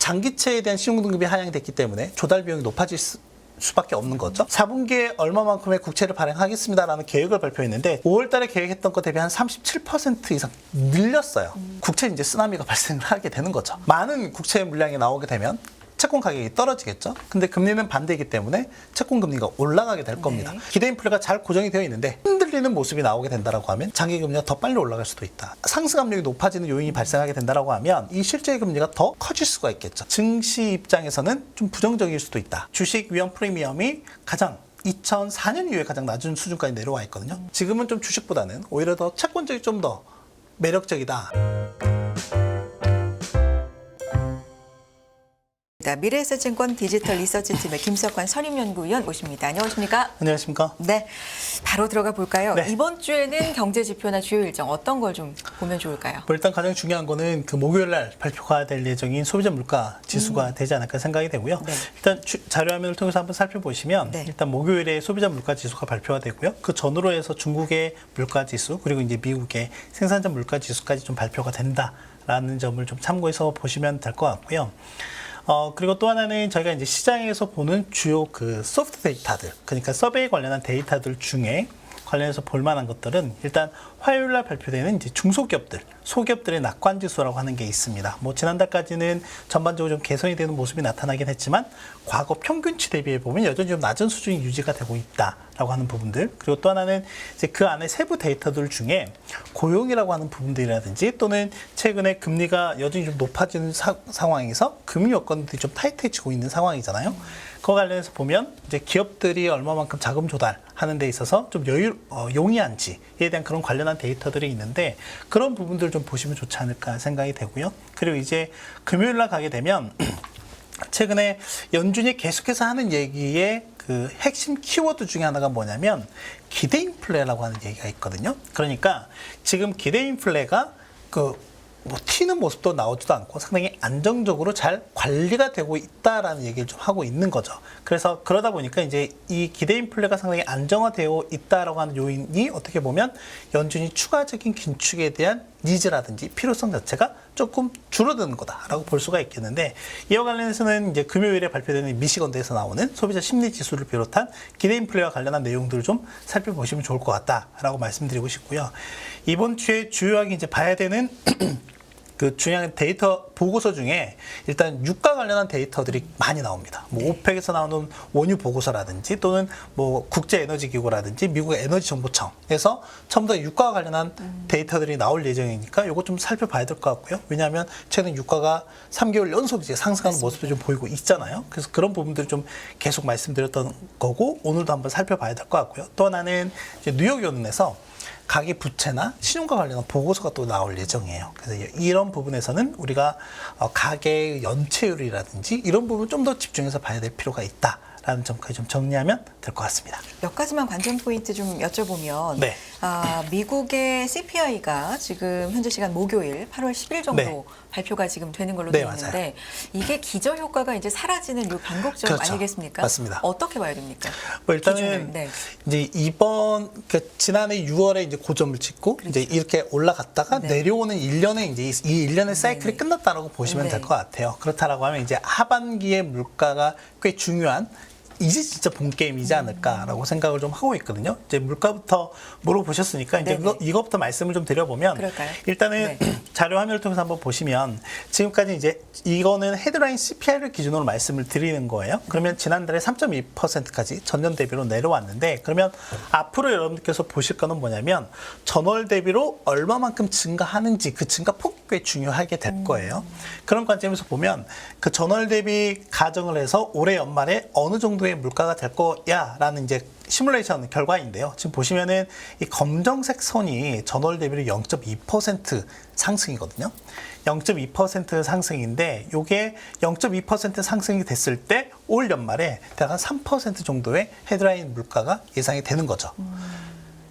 장기채에 대한 신용등급이 하향이 됐기 때문에 조달 비용이 높아질 수밖에 없는 거죠. 4분기에 얼마만큼의 국채를 발행하겠습니다라는 계획을 발표했는데 5월 달에 계획했던 것 대비 한 37% 이상 늘렸어요. 국채 이제 쓰나미가 발생을 하게 되는 거죠. 많은 국채 물량이 나오게 되면 채권 가격이 떨어지겠죠. 근데 금리는 반대이기 때문에 채권 금리가 올라가게 될 겁니다. 네. 기대 인플레가 잘 고정이 되어 있는데 흔들리는 모습이 나오게 된다라고 하면 장기 금리가 더 빨리 올라갈 수도 있다. 상승 압력이 높아지는 요인이 발생하게 된다라고 하면 이 실제 금리가 더 커질 수가 있겠죠. 증시 입장에서는 좀 부정적일 수도 있다. 주식 위험 프리미엄이 가장 2004년 이후에 가장 낮은 수준까지 내려와 있거든요. 지금은 좀 주식보다는 오히려 더 채권적이 좀 더 매력적이다. 미래에셋증권 디지털 리서치팀의 김석환 선임연구위원 모십니다. 안녕하십니까? 안녕하십니까? 네, 바로 들어가 볼까요? 네. 이번 주에는 경제 지표나 주요 일정 어떤 걸 좀 보면 좋을까요? 일단 가장 중요한 거는 그 목요일 날 발표가 될 예정인 소비자 물가 지수가 되지 않을까 생각이 되고요. 네. 일단 자료화면을 통해서 한번 살펴보시면 네. 일단 목요일에 소비자 물가 지수가 발표가 되고요. 그 전후로 해서 중국의 물가 지수 그리고 이제 미국의 생산자 물가 지수까지 좀 발표가 된다라는 점을 좀 참고해서 보시면 될 것 같고요. 그리고 또 하나는 저희가 이제 시장에서 보는 주요 그 소프트 데이터들, 그러니까 서베이 관련한 데이터들 중에 관련해서 볼 만한 것들은 일단 화요일 날 발표되는 이제 중소기업들, 소기업들의 낙관 지수라고 하는 게 있습니다. 뭐 지난달까지는 전반적으로 좀 개선이 되는 모습이 나타나긴 했지만 과거 평균치 대비해 보면 여전히 좀 낮은 수준이 유지가 되고 있다라고 하는 부분들. 그리고 또 하나는 이제 그 안에 세부 데이터들 중에 고용이라고 하는 부분들이라든지 또는 최근에 금리가 여전히 좀 높아지는 상황에서 금융 여건들이 좀 타이트해지고 있는 상황이잖아요. 그와 관련해서 보면 이제 기업들이 얼마만큼 자금 조달하는 데 있어서 좀 용이한지에 대한 그런 관련한 데이터들이 있는데 그런 부분들 좀 보시면 좋지 않을까 생각이 되고요. 그리고 이제 금요일 날 가게 되면 최근에 연준이 계속해서 하는 얘기의 그 핵심 키워드 중에 하나가 뭐냐면 기대 인플레라고 하는 얘기가 있거든요. 그러니까 지금 기대 인플레가 뭐 튀는 모습도 나오지도 않고 상당히 안정적으로 잘 관리가 되고 있다라는 얘기를 좀 하고 있는 거죠. 그래서 그러다 보니까 이제 이 기대 인플레가 상당히 안정화되어 있다라고 하는 요인이 어떻게 보면 연준이 추가적인 긴축에 대한 니즈라든지 필요성 자체가 조금 줄어드는 거다라고 볼 수가 있겠는데 이와 관련해서는 이제 금요일에 발표되는 미시건대에서 나오는 소비자 심리 지수를 비롯한 기대 인플레와 관련한 내용들을 좀 살펴보시면 좋을 것 같다라고 말씀드리고 싶고요. 이번 주에 주요하게 이제 봐야 되는 그 중요한 데이터 보고서 중에 일단 유가 관련한 데이터들이 많이 나옵니다. 뭐 오펙에서 나오는 원유 보고서라든지 또는 뭐 국제 에너지 기구라든지 미국 에너지 정보청에서 전부 다 유가와 관련한 데이터들이 나올 예정이니까 이거 좀 살펴봐야 될 것 같고요. 왜냐하면 최근 유가가 3개월 연속 이제 상승하는 모습을 좀 보이고 있잖아요. 그래서 그런 부분들을 좀 계속 말씀드렸던 거고 오늘도 한번 살펴봐야 될 것 같고요. 또 하나는 이제 뉴욕연은에서 가계 부채나 신용과 관련한 보고서가 또 나올 예정이에요. 그래서 이런 부분에서는 우리가 가계의 연체율이라든지 이런 부분 좀 더 집중해서 봐야 될 필요가 있다라는 점까지 좀 정리하면 될 것 같습니다. 몇 가지만 관전 포인트 좀 여쭤보면 네. 미국의 CPI가 지금 현재 시간 목요일 8월 10일 정도 네. 발표가 지금 되는 걸로 네, 되어 있는데 이게 기저 효과가 이제 사라지는 요 변곡점 그렇죠. 아니겠습니까? 맞습니다. 어떻게 봐야 됩니까? 뭐 일단은 기준을, 네. 이제 지난해 6월에 이제 고점을 찍고 이제 이렇게 올라갔다가 네. 내려오는 1년의 이제 이 1년의 사이클이 네. 끝났다라고 보시면 네. 될 것 같아요. 그렇다라고 하면 이제 하반기의 물가가 꽤 중요한 이제 진짜 본 게임이지 않을까라고 생각을 좀 하고 있거든요. 이제 물가부터 물어보셨으니까 이제 네네. 이거부터 말씀을 좀 드려보면 그럴까요? 일단은 네. 자료 화면을 통해서 한번 보시면 지금까지 이제 이거는 헤드라인 CPI를 기준으로 말씀을 드리는 거예요. 그러면 지난달에 3.2%까지 전년 대비로 내려왔는데 그러면 앞으로 여러분들께서 보실 거는 뭐냐면 전월 대비로 얼마만큼 증가하는지 그 증가폭이 꽤 중요하게 될 거예요. 그런 관점에서 보면 그 전월 대비 가정을 해서 올해 연말에 어느 정도의 물가가 될 거야라는 이제 시뮬레이션 결과인데요. 지금 보시면은 이 검정색 선이 전월 대비로 0.2% 상승이거든요. 0.2% 상승인데 이게 0.2% 상승이 됐을 때 올 연말에 대략 3% 정도의 헤드라인 물가가 예상이 되는 거죠.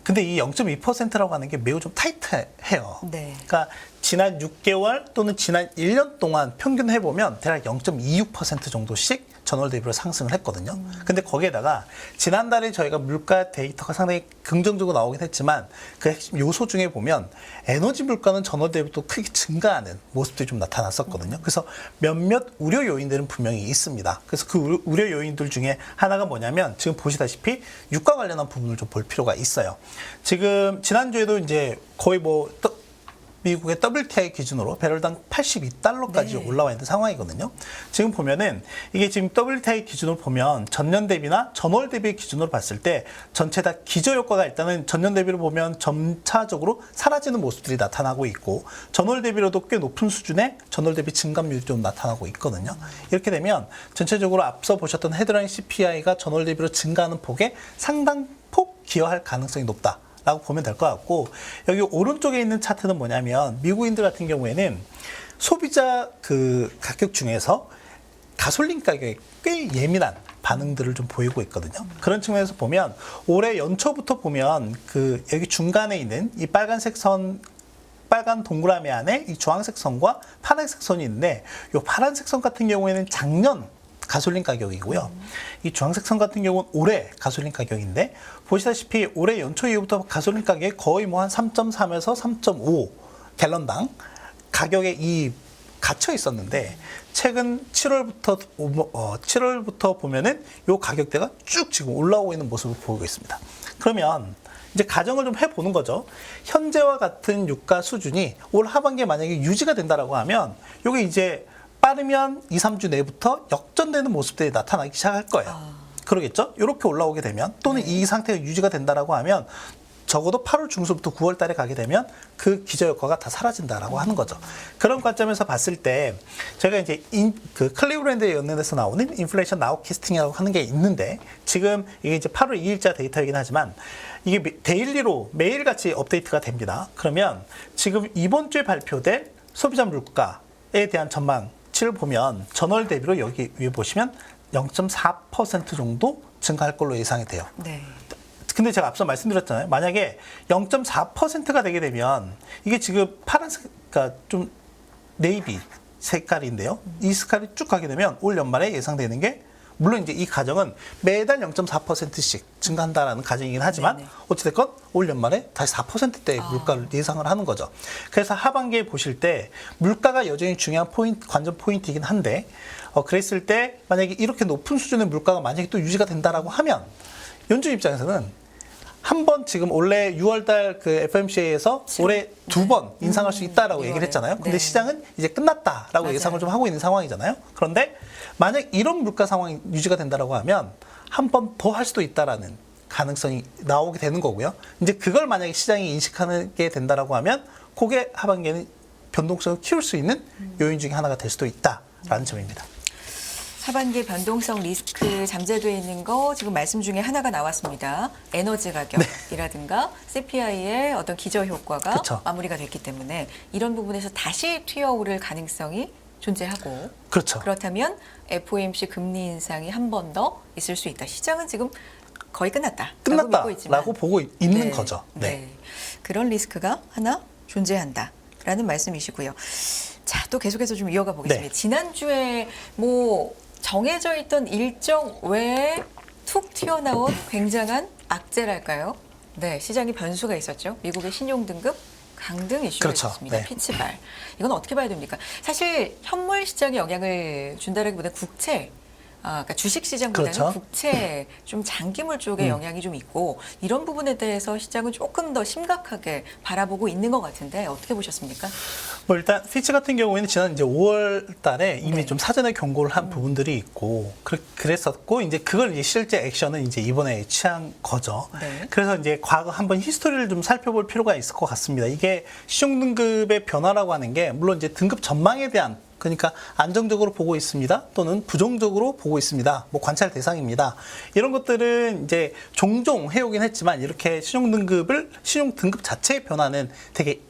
근데 이 0.2%라고 하는 게 매우 좀 타이트해요. 네. 그러니까 지난 6개월 또는 지난 1년 동안 평균 해보면 대략 0.26% 정도씩 전월 대비로 상승을 했거든요. 근데 거기에다가 지난달에 저희가 물가 데이터가 상당히 긍정적으로 나오긴 했지만 그 핵심 요소 중에 보면 에너지 물가는 전월 대비도 크게 증가하는 모습들이 좀 나타났었거든요. 그래서 몇몇 우려 요인들은 분명히 있습니다. 그래서 그 우려 요인들 중에 하나가 뭐냐면 지금 보시다시피 유가 관련한 부분을 좀 볼 필요가 있어요. 지금 지난주에도 이제 거의 미국의 WTI 기준으로 배럴당 82달러까지 네. 올라와 있는 상황이거든요. 지금 보면은 이게 지금 WTI 기준으로 보면 전년 대비나 전월 대비 기준으로 봤을 때 전체 다 기저 효과가 일단은 전년 대비로 보면 점차적으로 사라지는 모습들이 나타나고 있고 전월 대비로도 꽤 높은 수준의 전월 대비 증감률이 좀 나타나고 있거든요. 이렇게 되면 전체적으로 앞서 보셨던 헤드라인 CPI가 전월 대비로 증가하는 폭에 상당폭 기여할 가능성이 높다. 라고 보면 될 것 같고 여기 오른쪽에 있는 차트는 뭐냐면 미국인들 같은 경우에는 소비자 그 가격 중에서 가솔린 가격에 꽤 예민한 반응들을 좀 보이고 있거든요. 그런 측면에서 보면 올해 연초부터 보면 그 여기 중간에 있는 이 빨간색 선 빨간 동그라미 안에 이 주황색 선과 파란색 선이 있는데 이 파란색 선 같은 경우에는 작년 가솔린 가격이고요. 이 주황색 선 같은 경우는 올해 가솔린 가격인데 보시다시피 올해 연초 이후부터 가솔린 가격이 거의 뭐 한 3.3에서 3.5 갤런당 가격에 이 갇혀 있었는데 최근 7월부터 보면은 요 가격대가 쭉 지금 올라오고 있는 모습을 보이고 있습니다. 그러면 이제 가정을 좀 해보는 거죠. 현재와 같은 유가 수준이 올 하반기에 만약에 유지가 된다라고 하면 요게 이제 빠르면 2, 3주 내부터 역전되는 모습들이 나타나기 시작할 거예요. 그러겠죠? 이렇게 올라오게 되면 또는 이 상태가 유지가 된다라고 하면 적어도 8월 중순부터 9월 달에 가게 되면 그 기저효과가 다 사라진다라고 하는 거죠. 그런 관점에서 봤을 때 제가 이제 그 클리브랜드 연연에서 나오는 인플레이션 나우캐스팅이라고 하는 게 있는데 지금 이게 이제 8월 2일자 데이터이긴 하지만 이게 데일리로 매일같이 업데이트가 됩니다. 그러면 지금 이번 주에 발표될 소비자 물가에 대한 전망치를 보면 전월 대비로 여기 위에 보시면 0.4% 정도 증가할 걸로 예상이 돼요. 네. 근데 제가 앞서 말씀드렸잖아요. 만약에 0.4%가 되게 되면 이게 지금 파란색, 그러니까 좀 네이비 색깔인데요. 이 색깔이 쭉 가게 되면 올 연말에 예상되는 게 물론 이제 이 가정은 매달 0.4%씩 증가한다라는 가정이긴 하지만 네네. 어찌됐건 올 연말에 다시 4%대 물가를 예상을 하는 거죠. 그래서 하반기에 보실 때 물가가 여전히 중요한 관전 포인트이긴 한데 그랬을 때 만약에 이렇게 높은 수준의 물가가 만약에 또 유지가 된다라고 하면 연준 입장에서는 한 번 지금 올해 6월달 그 FMCA에서 올해 두 번 인상할 수 있다라고 얘기를 했잖아요. 근데 네. 시장은 이제 끝났다라고 맞아요. 예상을 좀 하고 있는 상황이잖아요. 그런데 만약 이런 물가 상황이 유지가 된다라고 하면 한 번 더 할 수도 있다라는 가능성이 나오게 되는 거고요. 이제 그걸 만약에 시장이 인식하게 된다라고 하면 그게 하반기에는 변동성을 키울 수 있는 요인 중에 하나가 될 수도 있다라는 점입니다. 하반기 변동성 리스크 잠재되어 있는 거 지금 말씀 중에 하나가 나왔습니다. 에너지 가격이라든가 CPI의 어떤 기저 효과가 그쵸. 마무리가 됐기 때문에 이런 부분에서 다시 튀어오를 가능성이 존재하고 그렇죠. 그렇다면 FOMC 금리 인상이 한 번 더 있을 수 있다. 시장은 지금 거의 끝났다라고 보고 있는 거죠. 네. 그런 리스크가 하나 존재한다라는 말씀이시고요. 자, 또 계속해서 좀 이어가 보겠습니다. 네. 지난주에 뭐 정해져 있던 일정 외에 툭 튀어나온 굉장한 악재랄까요? 네, 시장에 변수가 있었죠. 미국의 신용등급 강등 이슈가 그렇죠. 있었습니다. 네. 피츠발. 이건 어떻게 봐야 됩니까? 사실 현물 시장에 영향을 준다라기보다 국채, 그러니까 주식 시장보다는 그렇죠. 국채 좀 장기물 쪽에 영향이 좀 있고 이런 부분에 대해서 시장은 조금 더 심각하게 바라보고 있는 것 같은데 어떻게 보셨습니까? 뭐 일단 피치 같은 경우에는 지난 이제 5월 달에 이미 네. 좀 사전에 경고를 한 부분들이 있고 그랬었고 이제 그걸 이제 실제 액션은 이제 이번에 취한 거죠. 네. 그래서 이제 과거 한번 히스토리를 좀 살펴볼 필요가 있을 것 같습니다. 이게 신용등급의 변화라고 하는 게 물론 이제 등급 전망에 대한 그러니까 안정적으로 보고 있습니다. 또는 부정적으로 보고 있습니다. 뭐 관찰 대상입니다. 이런 것들은 이제 종종 해오긴 했지만 이렇게 신용등급 자체의 변화는 되게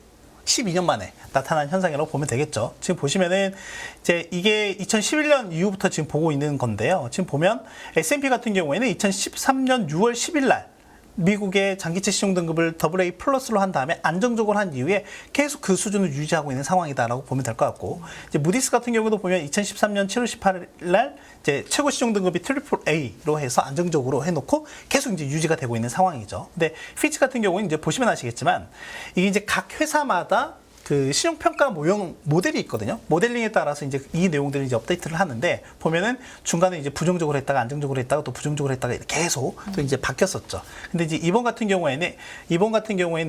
12년 만에 나타난 현상이라고 보면 되겠죠. 지금 보시면은 이제 이게 2011년 이후부터 지금 보고 있는 건데요. 지금 보면 S&P 같은 경우에는 2013년 6월 10일 날 미국의 장기채 신용등급을 AA 플러스로 한 다음에 안정적으로 한 이후에 계속 그 수준을 유지하고 있는 상황이다라고 보면 될 것 같고, 이제 무디스 같은 경우도 보면 2013년 7월 18일 날 이제 최고 신용등급이 AAA로 해서 안정적으로 해놓고 계속 이제 유지가 되고 있는 상황이죠. 근데 피치 같은 경우는 이제 보시면 아시겠지만 이게 이제 각 회사마다 그 신용평가 모형 모델이 있거든요. 모델링에 따라서 이제 이 내용들을 이제 업데이트를 하는데, 보면은 중간에 이제 부정적으로 했다가 안정적으로 했다가 또 부정적으로 했다가 계속 또 이제 바뀌었었죠. 근데 이제 이번 같은 경우에는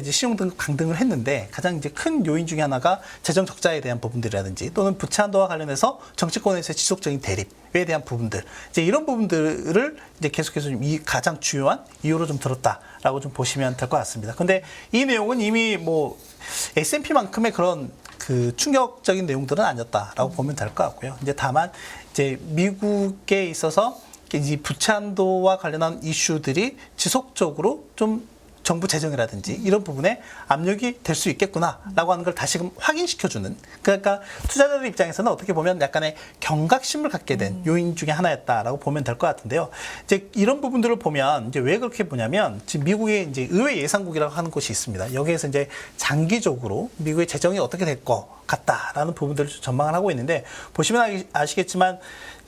이제 신용등급 강등을 했는데, 가장 이제 큰 요인 중에 하나가 재정 적자에 대한 부분들이라든지 또는 부채 한도와 관련해서 정치권에서의 지속적인 대립에 대한 부분들, 이제 이런 부분들을 이제 계속해서 좀 이 가장 주요한 이유로 좀 들었다라고 좀 보시면 될 것 같습니다. 근데 이 내용은 이미 뭐 S&P만큼의 그런 그 충격적인 내용들은 아니었다라고 보면 될 것 같고요. 이제 다만 이제 미국에 있어서 이 부채 한도와 관련한 이슈들이 지속적으로 좀 정부 재정이라든지 이런 부분에 압력이 될 수 있겠구나라고 하는 걸 다시금 확인시켜주는, 그러니까 투자자들 입장에서는 어떻게 보면 약간의 경각심을 갖게 된 요인 중에 하나였다라고 보면 될 것 같은데요. 이제 이런 부분들을 보면 이제 왜 그렇게 보냐면, 지금 미국의 이제 의회 예산국이라고 하는 곳이 있습니다. 여기에서 이제 장기적으로 미국의 재정이 어떻게 될 것 같다라는 부분들을 전망을 하고 있는데, 보시면 아시겠지만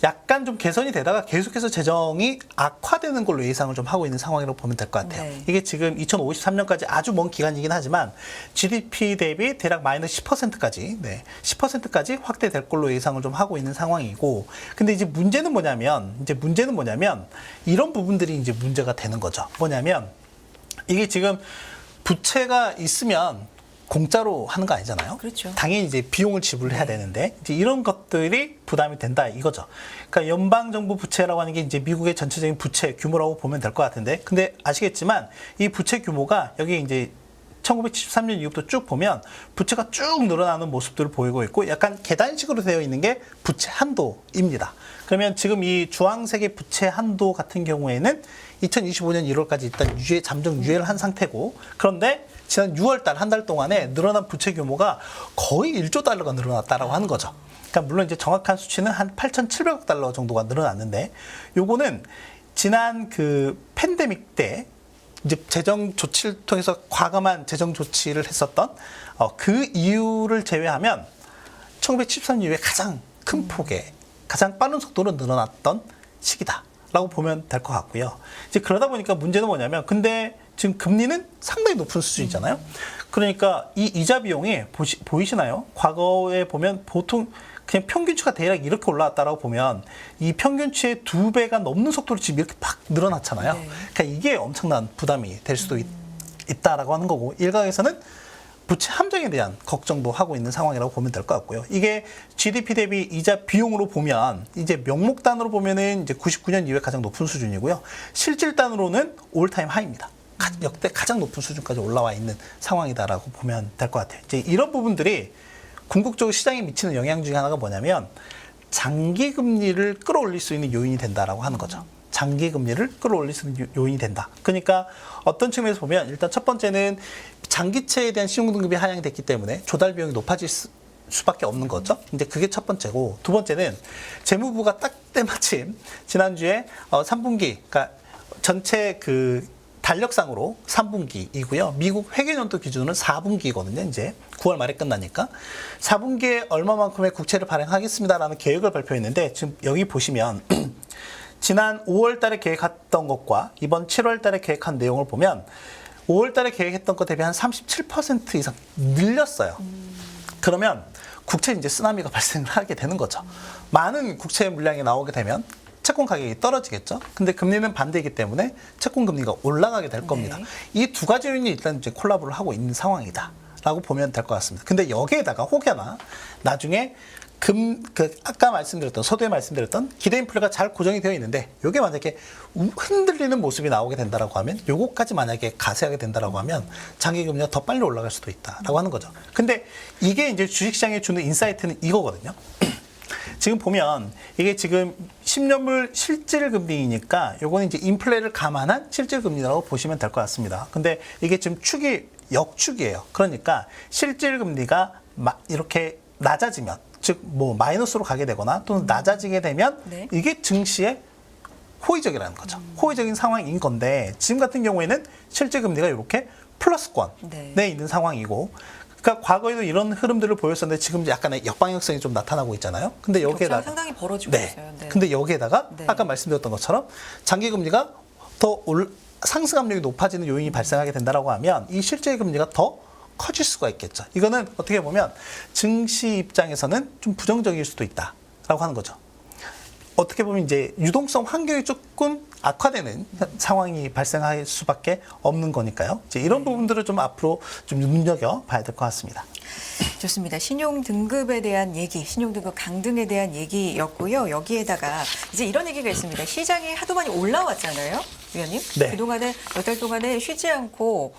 약간 좀 개선이 되다가 계속해서 재정이 악화되는 걸로 예상을 좀 하고 있는 상황이라고 보면 될 것 같아요. 네. 이게 지금 2053년까지 아주 먼 기간이긴 하지만 GDP 대비 대략 마이너스 10%까지 10%까지 확대될 걸로 예상을 좀 하고 있는 상황이고, 근데 이제 문제는 뭐냐면 이런 부분들이 이제 문제가 되는 거죠. 뭐냐면 이게 지금 부채가 있으면 공짜로 하는 거 아니잖아요. 그렇죠. 당연히 이제 비용을 지불해야 되는데 이제 이런 것들이 부담이 된다 이거죠. 그러니까 연방 정부 부채라고 하는 게 이제 미국의 전체적인 부채 규모라고 보면 될 것 같은데, 근데 아시겠지만 이 부채 규모가 여기 이제 1973년 이후부터 쭉 보면 부채가 쭉 늘어나는 모습들을 보이고 있고, 약간 계단식으로 되어 있는 게 부채 한도입니다. 그러면 지금 이 주황색의 부채 한도 같은 경우에는 2025년 1월까지 일단 잠정 유예를 한 상태고, 그런데 지난 6월 달 한 달 동안에 늘어난 부채 규모가 거의 1조 달러가 늘어났다라고 하는 거죠. 그러니까 물론 이제 정확한 수치는 한 8,700억 달러 정도가 늘어났는데, 요거는 지난 그 팬데믹 때 이제 재정 조치를 통해서 과감한 재정 조치를 했었던 그 이유를 제외하면 1973년 이후에 가장 큰 폭의 가장 빠른 속도로 늘어났던 시기다라고 보면 될 것 같고요. 이제 그러다 보니까 문제는 뭐냐면, 근데 지금 금리는 상당히 높은 수준이잖아요. 그러니까 이 이자 비용이 보이시나요? 과거에 보면 보통 그냥 평균치가 대략 이렇게 올라왔다라고 보면 이 평균치의 2배가 넘는 속도로 지금 이렇게 팍 늘어났잖아요. 네. 그러니까 이게 엄청난 부담이 될 수도 있다라고 하는 거고, 일각에서는 부채 함정에 대한 걱정도 하고 있는 상황이라고 보면 될 것 같고요. 이게 GDP 대비 이자 비용으로 보면 이제 명목단으로 보면은 이제 99년 이후에 가장 높은 수준이고요. 실질단으로는 올타임 하이입니다. 역대 가장 높은 수준까지 올라와 있는 상황이다라고 보면 될 것 같아요. 이제 이런 부분들이 궁극적으로 시장에 미치는 영향 중에 하나가 뭐냐면, 장기 금리를 끌어올릴 수 있는 요인이 된다라고 하는 거죠. 장기 금리를 끌어올릴 수 있는 요인이 된다. 그러니까 어떤 측면에서 보면 일단 첫 번째는 장기채에 대한 신용등급이 하향이 됐기 때문에 조달 비용이 높아질 수밖에 없는 거죠. 이제 그게 첫 번째고, 두 번째는 재무부가 딱 때마침 지난주에 3분기, 그러니까 전체 그 달력상으로 3분기이고요. 미국 회계연도 기준으로는 4분기거든요. 이제 9월 말에 끝나니까 4분기에 얼마만큼의 국채를 발행하겠습니다라는 계획을 발표했는데, 지금 여기 보시면 지난 5월 달에 계획했던 것과 이번 7월 달에 계획한 내용을 보면 5월 달에 계획했던 것 대비 한 37% 이상 늘렸어요. 그러면 국채 이제 쓰나미가 발생을 하게 되는 거죠. 많은 국채 물량이 나오게 되면 채권 가격이 떨어지겠죠. 근데 금리는 반대이기 때문에 채권 금리가 올라가게 될 겁니다. 네. 이 두 가지 요인이 일단 이제 콜라보를 하고 있는 상황이다라고 보면 될 것 같습니다. 근데 여기에다가 혹여나 나중에 아까 말씀드렸던, 서두에 말씀드렸던 기대 인플레가 잘 고정이 되어 있는데, 요게 만약에 흔들리는 모습이 나오게 된다라고 하면, 요거까지 만약에 가세하게 된다라고 하면 장기 금리가 더 빨리 올라갈 수도 있다라고 하는 거죠. 근데 이게 이제 주식시장에 주는 인사이트는 이거거든요. 지금 보면 이게 지금 10년물 실질 금리니까 요거는 이제 인플레를 감안한 실질 금리라고 보시면 될 것 같습니다. 근데 이게 지금 축이 역축이에요. 그러니까 실질 금리가 이렇게 낮아지면, 즉 뭐 마이너스로 가게 되거나 또는 낮아지게 되면 네. 이게 증시에 호의적이라는 거죠. 호의적인 상황인 건데 지금 같은 경우에는 실제 금리가 이렇게 플러스권에 네. 있는 상황이고, 그러니까 과거에도 이런 흐름들을 보였었는데 지금 약간의 역방향성이 좀 나타나고 있잖아요. 근데 격차가 여기에다가 상당히 벌어지고 네. 있어요. 네. 근데 여기에다가 네. 아까 말씀드렸던 것처럼 장기 금리가 더 상승 압력이 높아지는 요인이 발생하게 된다라고 하면 이 실제 금리가 더 커질 수가 있겠죠. 이거는 어떻게 보면 증시 입장에서는 좀 부정적일 수도 있다라고 하는 거죠. 어떻게 보면 이제 유동성 환경이 조금 악화되는 상황이 발생할 수밖에 없는 거니까요. 이제 이런 부분들을 좀 앞으로 좀 눈여겨 봐야 될 것 같습니다. 좋습니다. 신용 등급에 대한 얘기, 신용 등급 강등에 대한 얘기였고요. 여기에다가 이제 이런 얘기가 있습니다. 시장이 하도 많이 올라왔잖아요, 위원님. 네. 그동안에 몇 달 동안에 쉬지 않고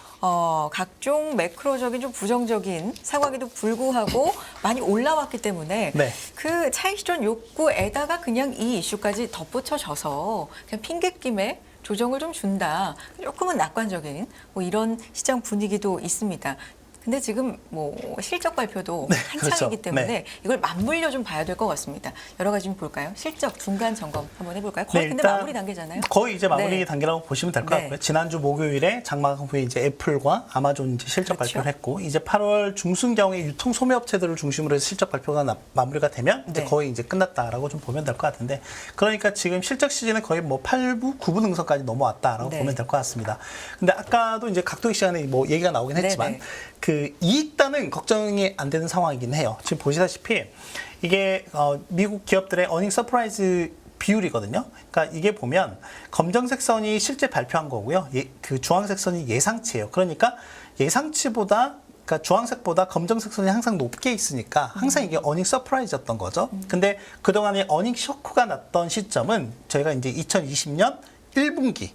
각종 매크로적인 좀 부정적인 상황에도 불구하고 많이 올라왔기 때문에 네. 그 차익 실현 욕구에다가 그냥 이 이슈까지 덧붙여져서 그냥 핑계김에 조정을 좀 준다. 조금은 낙관적인 뭐 이런 시장 분위기도 있습니다. 근데 지금 뭐 실적 발표도 한창이기 그렇죠. 때문에 네. 이걸 맞물려 좀 봐야 될 것 같습니다. 여러 가지 좀 볼까요? 실적 중간 점검 한번 해볼까요? 거의 근데 일단 마무리 단계잖아요. 거의 이제 마무리 네. 단계라고 보시면 될 것 네. 같고요. 지난주 목요일에 장마감 후에 이제 애플과 아마존 이제 실적 그렇죠. 발표를 했고, 이제 8월 중순경에 유통 소매 업체들을 중심으로 해서 실적 발표가 마무리가 되면 이제 네. 거의 이제 끝났다라고 좀 보면 될 것 같은데, 그러니까 지금 실적 시즌에 거의 뭐 8부, 9부 능선까지 넘어왔다라고 네. 보면 될 것 같습니다. 근데 아까도 이제 각도기 시간에 뭐 얘기가 나오긴 했지만 네. 그 이익단은 걱정이 안 되는 상황이긴 해요. 지금 보시다시피 이게 미국 기업들의 어닝 서프라이즈 비율이거든요. 그러니까 이게 보면 검정색 선이 실제 발표한 거고요. 그 주황색 선이 예상치예요. 그러니까 예상치보다, 그러니까 주황색보다 검정색 선이 항상 높게 있으니까 항상 이게 어닝 서프라이즈였던 거죠. 근데 그동안에 어닝 쇼크가 났던 시점은 저희가 이제 2020년 1분기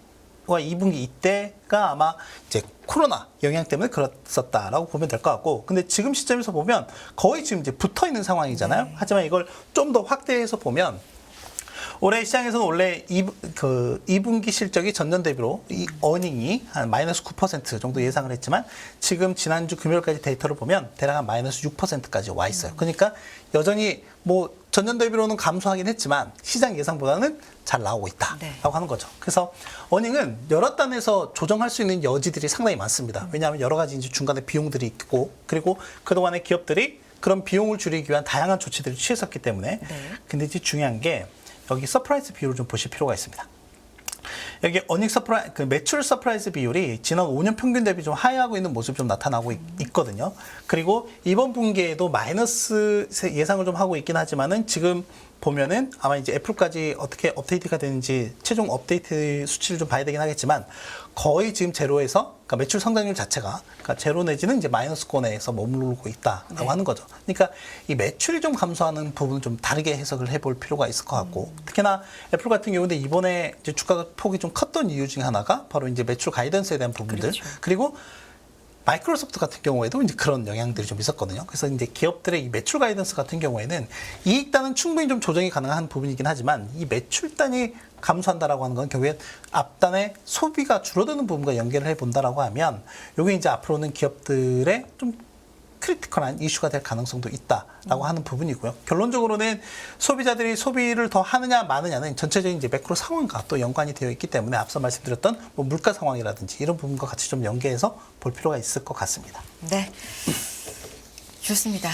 와 2분기 이때가 아마 이제 코로나 영향 때문에 그랬었다라고 보면 될 것 같고, 근데 지금 시점에서 보면 거의 지금 이제 붙어 있는 상황이잖아요. 하지만 이걸 좀 더 확대해서 보면 올해 시장에서는 원래 2분기 실적이 전년 대비로 이 어닝이 한 마이너스 9% 정도 예상을 했지만 지금 지난주 금요일까지 데이터를 보면 대략 한 마이너스 6%까지 와 있어요. 그러니까 여전히 뭐 전년 대비로는 감소하긴 했지만 시장 예상보다는 잘 나오고 있다라고 네. 하는 거죠. 그래서 어닝은 여러 단에서 조정할 수 있는 여지들이 상당히 많습니다. 왜냐하면 여러 가지 이제 중간에 비용들이 있고, 그리고 그동안에 기업들이 그런 비용을 줄이기 위한 다양한 조치들을 취했었기 때문에. 네. 근데 이제 중요한 게 여기 서프라이즈 비율을 좀 보실 필요가 있습니다. 여기 어닝 그 매출 서프라이즈 비율이 지난 5년 평균 대비 좀 하회하고 있는 모습이 좀 나타나고 있거든요. 그리고 이번 분기에도 마이너스 예상을 좀 하고 있긴 하지만은 지금 보면은 아마 이제 애플까지 어떻게 업데이트가 되는지 최종 업데이트 수치를 좀 봐야 되긴 하겠지만 거의 지금 제로에서, 그러니까 매출 성장률 자체가 그러니까 제로 내지는 이제 마이너스권에서 머무르고 있다라고 네. 하는 거죠. 그러니까 이 매출이 좀 감소하는 부분은 좀 다르게 해석을 해볼 필요가 있을 것 같고, 특히나 애플 같은 경우는 이번에 이제 주가 폭이 좀 컸던 이유 중에 하나가 바로 이제 매출 가이던스에 대한 부분들, 그렇죠. 그리고 마이크로소프트 같은 경우에도 이제 그런 영향들이 좀 있었거든요. 그래서 이제 기업들의 이 매출 가이던스 같은 경우에는 이익단은 충분히 좀 조정이 가능한 부분이긴 하지만 이 매출단이 감소한다라고 하는 건 결국엔 앞단의 소비가 줄어드는 부분과 연결을 해본다라고 하면 이게 이제 앞으로는 기업들의 좀 크리티컬한 이슈가 될 가능성도 있다라고 하는 부분이고요. 결론적으로는 소비자들이 소비를 더 하느냐 마느냐는 전체적인 이제 매크로 상황과 또 연관이 되어 있기 때문에 앞서 말씀드렸던 뭐 물가 상황이라든지 이런 부분과 같이 좀 연계해서 볼 필요가 있을 것 같습니다. 네. 좋습니다.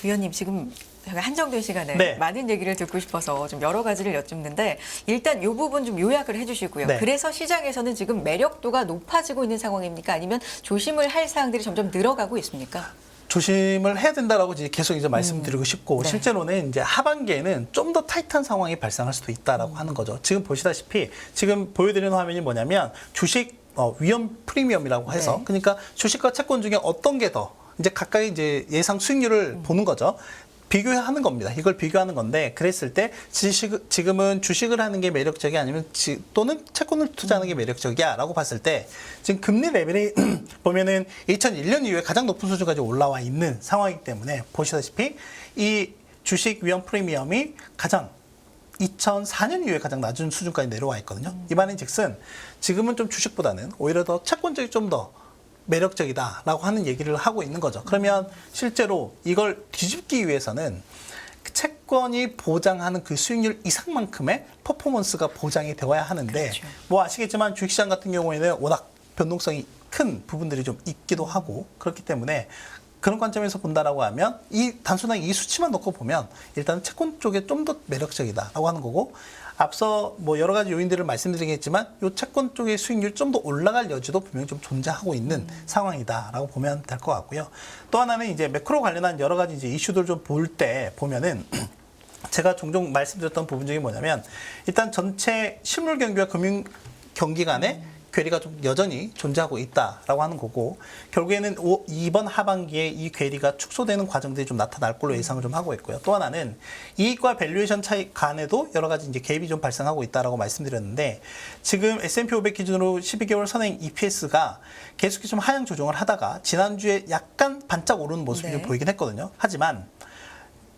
위원님 지금 저희가 한정된 시간에 네. 많은 얘기를 듣고 싶어서 좀 여러 가지를 여쭙는데 일단 이 부분 좀 요약을 해주시고요. 네. 그래서 시장에서는 지금 매력도가 높아지고 있는 상황입니까? 아니면 조심을 할 사항들이 점점 늘어가고 있습니까? 조심을 해야 된다라고 이제 계속 이제 말씀드리고 싶고, 네. 실제로는 이제 하반기에는 좀 더 타이트한 상황이 발생할 수도 있다라고 하는 거죠. 지금 보시다시피 지금 보여드리는 화면이 뭐냐면 주식 위험 프리미엄이라고 해서 네. 그러니까 주식과 채권 중에 어떤 게 더 이제 각각의 이제 예상 수익률을 보는 거죠. 비교하는 겁니다. 이걸 비교하는 건데, 그랬을 때 지금은 주식을 하는 게 매력적이 아니면 또는 채권을 투자하는 게 매력적이야 라고 봤을 때 지금 금리 레벨이 보면은 2001년 이후에 가장 높은 수준까지 올라와 있는 상황이기 때문에 보시다시피 이 주식 위험 프리미엄이 가장 2004년 이후에 가장 낮은 수준까지 내려와 있거든요. 이 말인즉슨 지금은 좀 주식보다는 오히려 더 채권적이 좀 더 매력적이다라고 하는 얘기를 하고 있는 거죠. 그러면 실제로 이걸 뒤집기 위해서는 채권이 보장하는 그 수익률 이상만큼의 퍼포먼스가 보장이 되어야 하는데 그렇죠. 뭐 아시겠지만 주식시장 같은 경우에는 워낙 변동성이 큰 부분들이 좀 있기도 하고 그렇기 때문에 그런 관점에서 본다라고 하면 이 단순하게 이 수치만 놓고 보면 일단 채권 쪽에 좀 더 매력적이다라고 하는 거고 앞서 뭐 여러 가지 요인들을 말씀드리겠지만 이 채권 쪽의 수익률 좀 더 올라갈 여지도 분명히 좀 존재하고 있는 상황이다라고 보면 될 것 같고요. 또 하나는 이제 매크로 관련한 여러 가지 이제 이슈들 좀 볼 때 보면은 제가 종종 말씀드렸던 부분 중에 뭐냐면 일단 전체 실물 경기와 금융 경기 간의 괴리가 좀 여전히 존재하고 있다라고 하는 거고 결국에는 이번 하반기에 이 괴리가 축소되는 과정들이 좀 나타날 걸로 예상을 좀 하고 있고요. 또 하나는 이익과 밸류에이션 차이 간에도 여러 가지 이제 갭이 좀 발생하고 있다라고 말씀드렸는데 지금 S&P 500 기준으로 12개월 선행 EPS가 계속해서 좀 하향 조정을 하다가 지난주에 약간 반짝 오르는 모습이 네. 좀 보이긴 했거든요. 하지만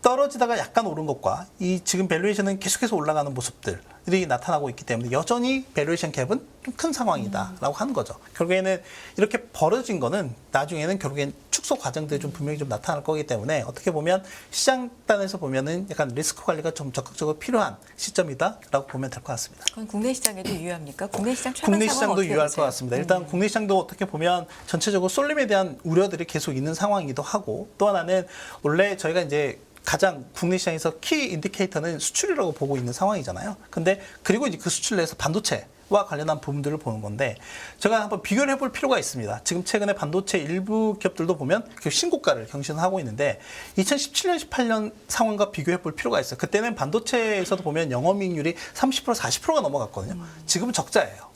떨어지다가 약간 오른 것과 이 지금 밸류에이션은 계속해서 올라가는 모습들이 나타나고 있기 때문에 여전히 밸류에이션 갭은 좀 큰 상황이다라고 하는 거죠. 결국에는 이렇게 벌어진 거는 나중에는 결국엔 축소 과정들이 좀 분명히 좀 나타날 거기 때문에 어떻게 보면 시장 단에서 보면은 약간 리스크 관리가 좀 적극적으로 필요한 시점이다라고 보면 될 것 같습니다. 그건 국내 시장에도 유효합니까? 국내 시장 최근 국내 상황 시장도 어떻게 유효할 보세요? 것 같습니다. 일단 국내 시장도 어떻게 보면 전체적으로 쏠림에 대한 우려들이 계속 있는 상황이기도 하고 또 하나는 원래 저희가 이제 가장 국내 시장에서 키 인디케이터는 수출이라고 보고 있는 상황이잖아요. 근데 그리고 이제 그 수출 내에서 반도체와 관련한 부분들을 보는 건데 제가 한번 비교를 해볼 필요가 있습니다. 지금 최근에 반도체 일부 기업들도 보면 그 신고가를 경신하고 있는데 2017년, 18년 상황과 비교해 볼 필요가 있어요. 그때는 반도체에서도 보면 영업이익률이 30%, 40%가 넘어갔거든요. 지금은 적자예요.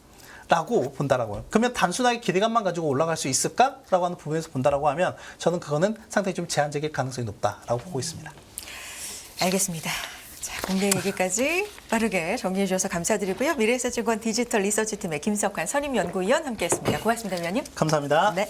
라고 본다라고요. 그러면 단순하게 기대감만 가지고 올라갈 수 있을까라고 하는 부분에서 본다라고 하면 저는 그거는 상당히 좀 제한적일 가능성이 높다라고 보고 있습니다. 알겠습니다. 자, 국내 얘기까지 빠르게 정리해 주셔서 감사드리고요. 미래에셋증권 디지털 리서치팀의 김석환 선임연구위원 함께했습니다. 고맙습니다, 위원님. 감사합니다. 네.